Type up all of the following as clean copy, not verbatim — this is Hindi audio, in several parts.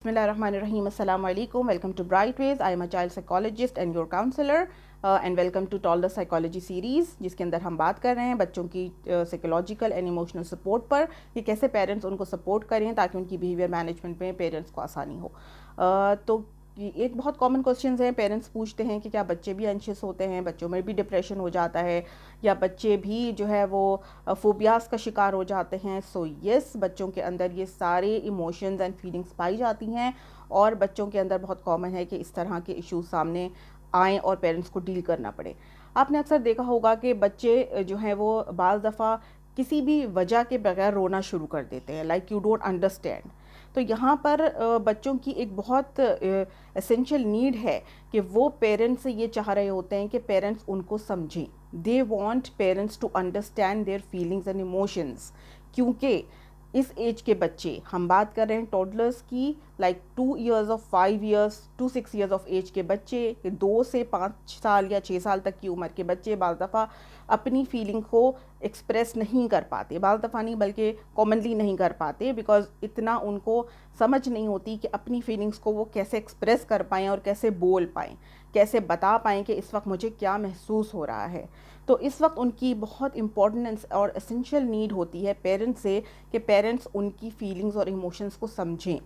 Bismillahirrahmanirrahim. Assalamu alaikum. Welcome to Brightways. I am a child psychologist and your counselor. And welcome to Toddler Psychology series, जिसके अंदर हम बात कर रहे हैं बच्चों की साइकोलॉजिकल एंड इमोशनल सपोर्ट पर कि कैसे पेरेंट्स उनको सपोर्ट करें ताकि उनकी बिहेवियर मैनेजमेंट में पेरेंट्स को आसानी हो। तो एक बहुत कॉमन क्वेश्चंस हैं, पेरेंट्स पूछते हैं कि क्या बच्चे भी एंशियस होते हैं, बच्चों में भी डिप्रेशन हो जाता है या बच्चे भी जो है वो फोबियास का शिकार हो जाते हैं। सो यस, बच्चों के अंदर ये सारे इमोशंस एंड फीलिंग्स पाई जाती हैं और बच्चों के अंदर बहुत कॉमन है कि इस तरह के इश्यूज सामने आएँ और पेरेंट्स को डील करना पड़े। आपने अक्सर देखा होगा कि बच्चे जो हैं वो बाज़ दफ़ा किसी भी वजह के बगैर रोना शुरू कर देते हैं, लाइक यू डोंट अंडरस्टैंड। तो यहाँ पर बच्चों की एक बहुत एसेंशियल नीड है कि वो पेरेंट्स से ये चाह रहे होते हैं कि पेरेंट्स उनको समझें। They want parents to understand their feelings and emotions, क्योंकि इस एज के बच्चे, हम बात कर रहे हैं टॉडलर्स की, like 2 years of 5 years to 6 years of age के बच्चे, 2 से 5 साल या 6 साल तक की उम्र के बच्चे बाज़ दफ़ा अपनी फीलिंग को एक्सप्रेस नहीं कर पाते, बाज़ दफ़ा नहीं बल्कि कॉमनली नहीं कर पाते, बिकॉज इतना उनको समझ नहीं होती कि अपनी फीलिंग्स को वो कैसे एक्सप्रेस कर पाएँ और कैसे बोल पाएँ, कैसे बता पाएँ कि इस वक्त मुझे क्या महसूस हो रहा है। तो इस वक्त उनकी बहुत इम्पोर्टेंट और एसेंशियल नीड होती है पेरेंट्स से कि पेरेंट्स उनकी फीलिंग्स और इमोशंस को समझें।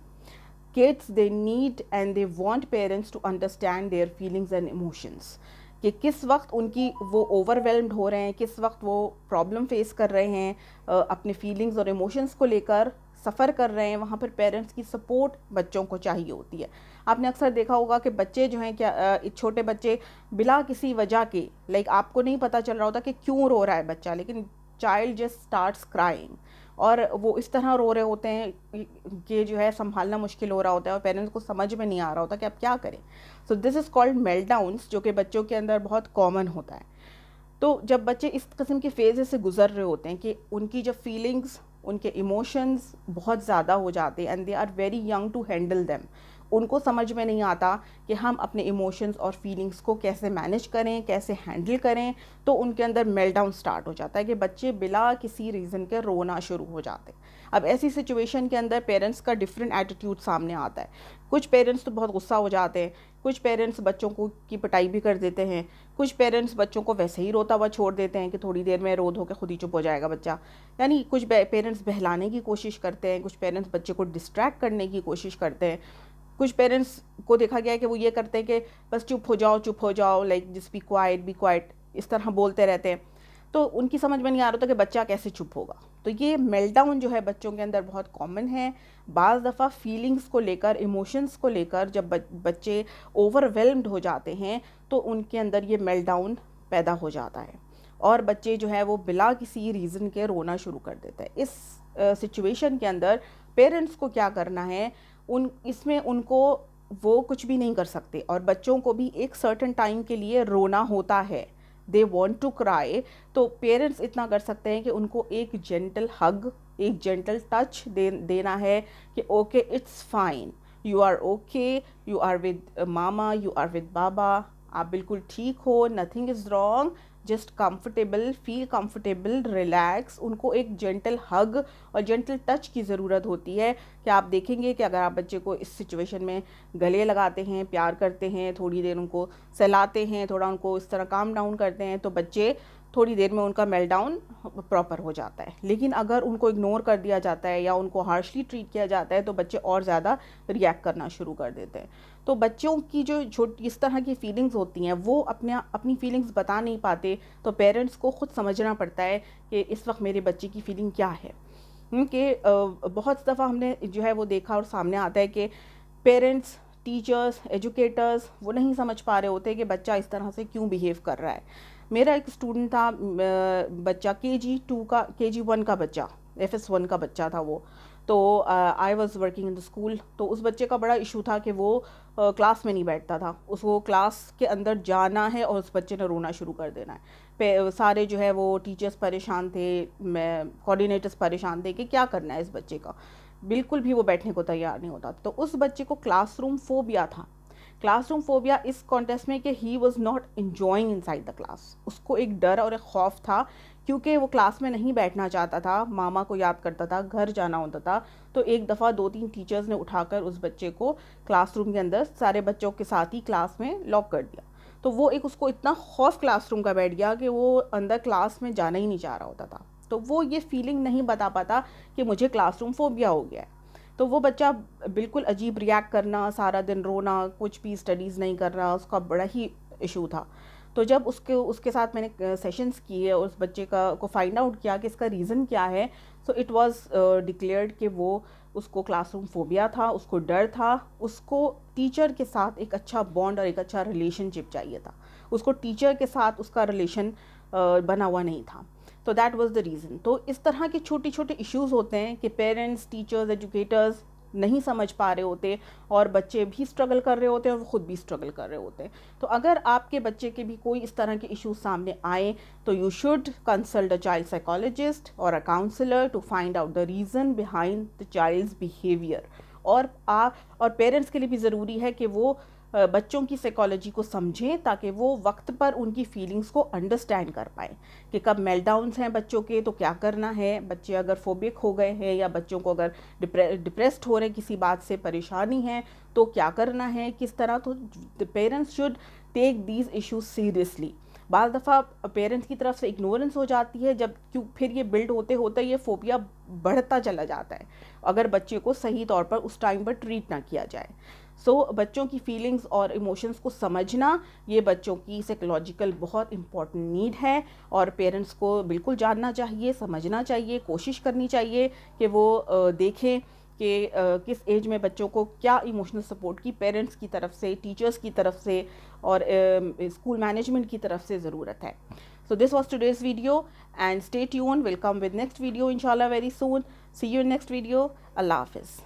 Kids they need and they want parents to understand their feelings and emotions, कि किस वक्त उनकी वो ओवरवेल्म्ड हो रहे हैं, किस वक्त वो प्रॉब्लम फेस कर रहे हैं, अपने फीलिंग्स और इमोशंस को लेकर सफ़र कर रहे हैं, वहाँ पर पेरेंट्स की सपोर्ट बच्चों को चाहिए होती है। आपने अक्सर देखा होगा कि बच्चे जो हैं, क्या छोटे बच्चे बिला किसी वजह के, लाइक आपको नहीं पता चल रहा होता कि क्यों रो रहा है बच्चा, लेकिन चाइल्ड जस्ट स्टार्ट्स क्राइंग और वो इस तरह रो रहे होते हैं कि जो है संभालना मुश्किल हो रहा होता है और पेरेंट्स को समझ में नहीं आ रहा होता कि आप क्या करें। सो दिस इज़ कॉल्ड मेल्टडाउन्स, जो कि बच्चों के अंदर बहुत कॉमन होता है। तो जब बच्चे इस किस्म के फेजेस से गुजर रहे होते हैं कि उनकी जब फीलिंग्स, उनके इमोशंस बहुत ज़्यादा हो जाते हैं and they are very young to handle them, उनको समझ में नहीं आता कि हम अपने इमोशंस और फीलिंग्स को कैसे मैनेज करें, कैसे हैंडल करें, तो उनके अंदर मेल्टडाउन स्टार्ट हो जाता है कि बच्चे बिला किसी रीज़न के रोना शुरू हो जाते हैं। अब ऐसी सिचुएशन के अंदर पेरेंट्स का डिफरेंट एटीट्यूड सामने आता है। कुछ पेरेंट्स तो बहुत गुस्सा हो जाते हैं, कुछ पेरेंट्स बच्चों को की पिटाई भी कर देते हैं, कुछ पेरेंट्स बच्चों को वैसे ही रोता हुआ छोड़ देते हैं कि थोड़ी देर में रो धो के खुद ही चुप हो जाएगा बच्चा। यानी कुछ पेरेंट्स बहलाने की कोशिश करते हैं, कुछ पेरेंट्स बच्चे को डिस्ट्रैक्ट करने की कोशिश करते हैं, कुछ पेरेंट्स को देखा गया है कि वो ये करते हैं कि बस चुप हो जाओ, लाइक जस्ट बी क्वाइट, इस तरह बोलते रहते हैं। तो उनकी समझ में नहीं आ रहा था कि बच्चा कैसे चुप होगा। तो ये मेल्टडाउन जो है बच्चों के अंदर बहुत कॉमन है। बाज़ दफ़ा फीलिंग्स को लेकर, इमोशंस को लेकर जब बच्चे ओवरवेल्म्ड हो जाते हैं तो उनके अंदर ये मेल्टडाउन पैदा हो जाता है और बच्चे जो है वो बिला किसी रीज़न के रोना शुरू कर देते हैं। इस सिचुएशन के अंदर पेरेंट्स को क्या करना है, इसमें उनको वो कुछ भी नहीं कर सकते और बच्चों को भी एक सर्टेन टाइम के लिए रोना होता है, दे वॉन्ट टू क्राई। तो पेरेंट्स इतना कर सकते हैं कि उनको एक जेंटल हग, एक जेंटल टच देना है कि okay it's fine, you are okay, you are with मामा, यू आर विद बाबा, आप बिल्कुल ठीक हो, nothing is wrong, just comfortable, feel comfortable, relax. उनको एक जेंटल हग और जेंटल टच की ज़रूरत होती है कि आप देखेंगे कि अगर आप बच्चे को इस सिचुएशन में गले लगाते हैं, प्यार करते हैं, थोड़ी देर उनको सहलाते हैं, थोड़ा उनको इस तरह काम डाउन करते हैं, तो बच्चे थोड़ी देर में उनका मेल्टडाउन प्रॉपर हो जाता है। लेकिन अगर उनको इग्नोर कर दिया जाता है या उनको हार्शली ट्रीट किया जाता है तो बच्चे और ज़्यादा रिएक्ट करना शुरू कर देते हैं। तो बच्चों की जो छोटी इस तरह की फीलिंग्स होती हैं वो अपनी फीलिंग्स बता नहीं पाते, तो पेरेंट्स को ख़ुद समझना पड़ता है कि इस वक्त मेरे बच्चे की फ़ीलिंग क्या है। कि बहुत दफ़ा हमने जो है वो देखा और सामने आता है कि पेरेंट्स, टीचर्स, एजुकेटर्स वो नहीं समझ पा रहे होते कि बच्चा इस तरह से क्यों बिहेव कर रहा है। मेरा एक स्टूडेंट था, बच्चा KG1 का बच्चा, FS1 का बच्चा था वो। तो I was working in the school. तो उस बच्चे का बड़ा इशू था कि वो क्लास में नहीं बैठता था, उसको क्लास के अंदर जाना है और उस बच्चे ने रोना शुरू कर देना है। सारे जो है वो टीचर्स परेशान थे, कोऑर्डिनेटर्स परेशान थे कि क्या करना है इस बच्चे का, बिल्कुल भी वो बैठने को तैयार नहीं होता। तो उस बच्चे को क्लासरूम फोबिया था। क्लासरूम फोबिया इस कॉन्टेस्ट में कि he was not enjoying inside the class, उसको एक डर और एक खौफ था क्योंकि वो क्लास में नहीं बैठना चाहता था, मामा को याद करता था, घर जाना होता था। तो एक दफ़ा 2-3 टीचर्स ने उठाकर उस बच्चे को क्लासरूम के अंदर सारे बच्चों के साथ ही क्लास में लॉक कर दिया। तो वो एक उसको इतना खौफ क्लासरूम का बैठ गया कि वो अंदर क्लास में जाना ही नहीं चाह रहा होता था। तो वो ये फीलिंग नहीं बता पाता कि मुझे क्लासरूम फोबिया हो गया है। तो वो बच्चा बिल्कुल अजीब रिएक्ट करना, सारा दिन रोना, कुछ भी स्टडीज़ नहीं करना, उसका बड़ा ही इशू था। तो जब उसके साथ मैंने सेशंस किए और उस बच्चे को फाइंड आउट किया कि इसका रीज़न क्या है, सो इट वाज डिक्लेयर्ड कि वो उसको क्लासरूम फोबिया था, उसको डर था, उसको टीचर के साथ एक अच्छा बॉन्ड और एक अच्छा रिलेशनशिप चाहिए था, उसको टीचर के साथ उसका रिलेशन बना हुआ नहीं था। तो दैट वाज द रीज़न। तो इस तरह के छोटे छोटे इश्यूज़ होते हैं कि पेरेंट्स, टीचर्स, एजुकेटर्स नहीं समझ पा रहे होते और बच्चे भी स्ट्रगल कर रहे होते हैं और वो ख़ुद भी स्ट्रगल कर रहे होते हैं। तो अगर आपके बच्चे के भी कोई इस तरह के इश्यूज सामने आए तो you should consult a child psychologist और a counsellor to find out the reason behind the child's behaviour. और पेरेंट्स के लिए भी ज़रूरी है कि वो बच्चों की साइकोलॉजी को समझें ताकि वो वक्त पर उनकी फीलिंग्स को अंडरस्टैंड कर पाएँ कि कब मेल्टडाउन्स हैं बच्चों के तो क्या करना है, बच्चे अगर फोबिक हो गए हैं या बच्चों को अगर डिप्रेस्ड हो रहे हैं, किसी बात से परेशानी है तो क्या करना है, किस तरह। तो parents should take these issues seriously. बाज़ दफ़ा पेरेंट्स की तरफ से इग्नोरेंस हो जाती है, जब क्यों फिर ये बिल्ड होते होते ये फोबिया बढ़ता चला जाता है अगर बच्चे को सही तौर पर उस टाइम पर ट्रीट ना किया जाए। बच्चों की फीलिंग्स और इमोशंस को समझना ये बच्चों की साइकोलॉजिकल बहुत इंपॉर्टेंट नीड है और पेरेंट्स को बिल्कुल जानना चाहिए, समझना चाहिए, कोशिश करनी चाहिए कि वो देखें कि किस एज में बच्चों को क्या इमोशनल सपोर्ट की पेरेंट्स की तरफ से, टीचर्स की तरफ से और स्कूल मैनेजमेंट की तरफ से ज़रूरत है। So this was today's video and stay tuned. We'll come with next video inshallah very soon. See you in next video. Allah Hafiz.